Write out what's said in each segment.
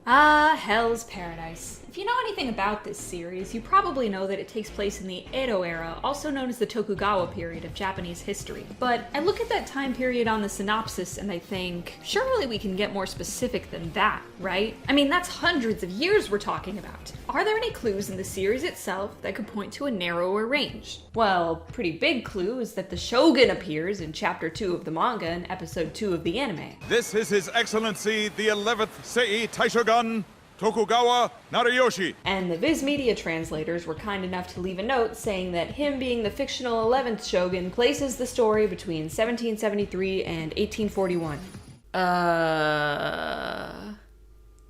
Ah, Hell's Paradise. If you know anything about this series, you probably know that it takes place in the Edo era, also known as the Tokugawa period of Japanese history. But I look at that time period on the synopsis and I think, surely we can get more specific than that, right? I mean, that's hundreds of years we're talking about. Are there any clues in the series itself that could point to a narrower range? Well, pretty big clue is that the Shogun appears in Chapter 2 of the manga and Episode 2 of the anime. This is His Excellency, the 11th Sei Taishogun, Tokugawa Nariyoshi. And the Viz Media translators were kind enough to leave a note saying that him being the fictional 11th shogun places the story between 1773 and 1841.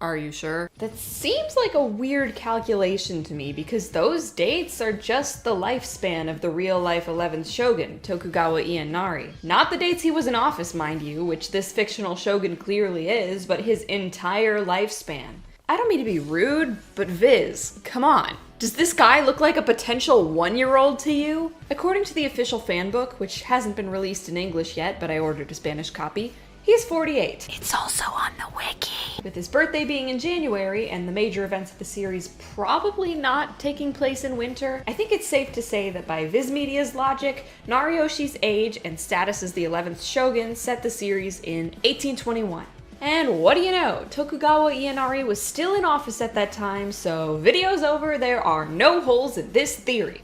Are you sure? That seems like a weird calculation to me because those dates are just the lifespan of the real-life 11th shogun, Tokugawa Ienari. Not the dates he was in office, mind you, which this fictional shogun clearly is, but his entire lifespan. I don't mean to be rude, but Viz, come on. Does this guy look like a potential 1-year-old to you? According to the official fanbook, which hasn't been released in English yet, but I ordered a Spanish copy, he's 48. It's also on the wiki. With his birthday being in January and the major events of the series probably not taking place in winter, I think it's safe to say that by Viz Media's logic, Nariyoshi's age and status as the 11th shogun set the series in 1821. And what do you know, Tokugawa Ienari was still in office at that time, so video's over, there are no holes in this theory.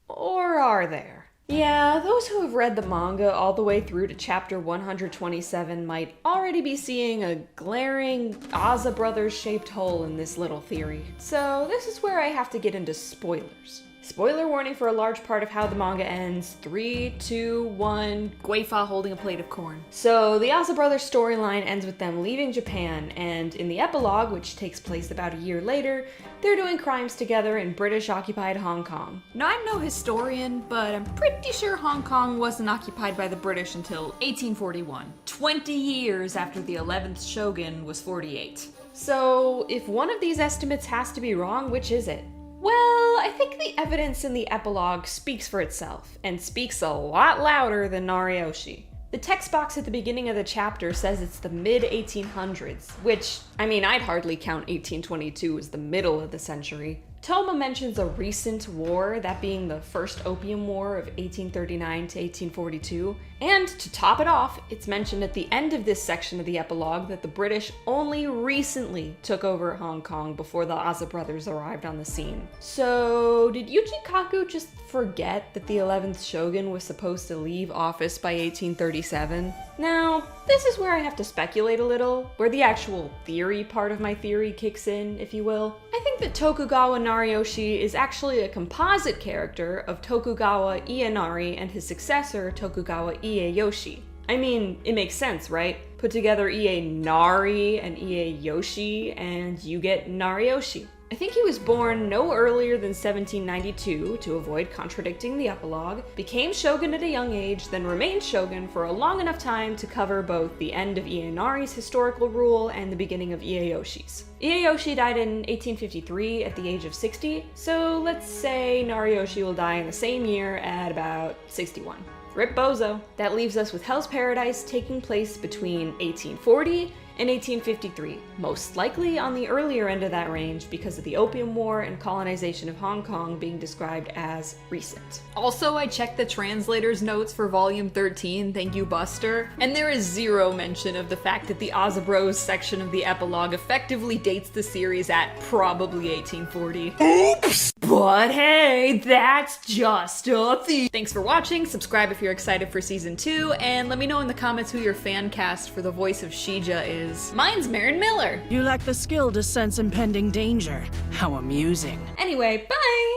Or are there? Yeah, those who have read the manga all the way through to chapter 127 might already be seeing a glaring Aza Brothers-shaped hole in this little theory. So this is where I have to get into spoilers. Spoiler warning for a large part of how the manga ends. 3, 2, 1, Guifa holding a plate of corn. So the Aza Brothers storyline ends with them leaving Japan, and in the epilogue, which takes place about a year later, they're doing crimes together in British-occupied Hong Kong. Now, I'm no historian, but I'm pretty sure Hong Kong wasn't occupied by the British until 1841, 20 years after the 11th shogun was 48. So if one of these estimates has to be wrong, which is it? Well, I think the evidence in the epilogue speaks for itself, and speaks a lot louder than Nariyoshi. The text box at the beginning of the chapter says it's the mid-1800s, which, I mean, I'd hardly count 1822 as the middle of the century. Toma mentions a recent war, that being the First Opium War of 1839 to 1842, and to top it off, it's mentioned at the end of this section of the epilogue that the British only recently took over Hong Kong before the Aza brothers arrived on the scene. So, did Yuji Kaku just forget that the 11th shogun was supposed to leave office by 1837? Now, this is where I have to speculate a little, where the actual theory part of my theory kicks in, if you will. I think that Tokugawa Nariyoshi is actually a composite character of Tokugawa Ienari and his successor, Tokugawa Ieyoshi. I mean, it makes sense, right? Put together Ienari and Ieyoshi, and you get Nariyoshi. I think he was born no earlier than 1792 to avoid contradicting the epilogue, became shogun at a young age, then remained shogun for a long enough time to cover both the end of Ienari's historical rule and the beginning of Ieyoshi's. Ieyoshi died in 1853 at the age of 60, so let's say Nariyoshi will die in the same year at about 61. Rip Bozo. That leaves us with Hell's Paradise taking place between 1840 and 1853, most likely on the earlier end of that range because of the Opium War and colonization of Hong Kong being described as recent. Also, I checked the translator's notes for volume 13, thank you Buster, and there is zero mention of the fact that the Aza Bros section of the epilogue effectively dates the series at probably 1840. Oops! But hey, that's just a theory. Thanks for watching, subscribe if you're excited for season 2, and let me know in the comments who your fan cast for the voice of Shija is. Mine's Marin Miller. You lack the skill to sense impending danger. How amusing. Anyway, bye!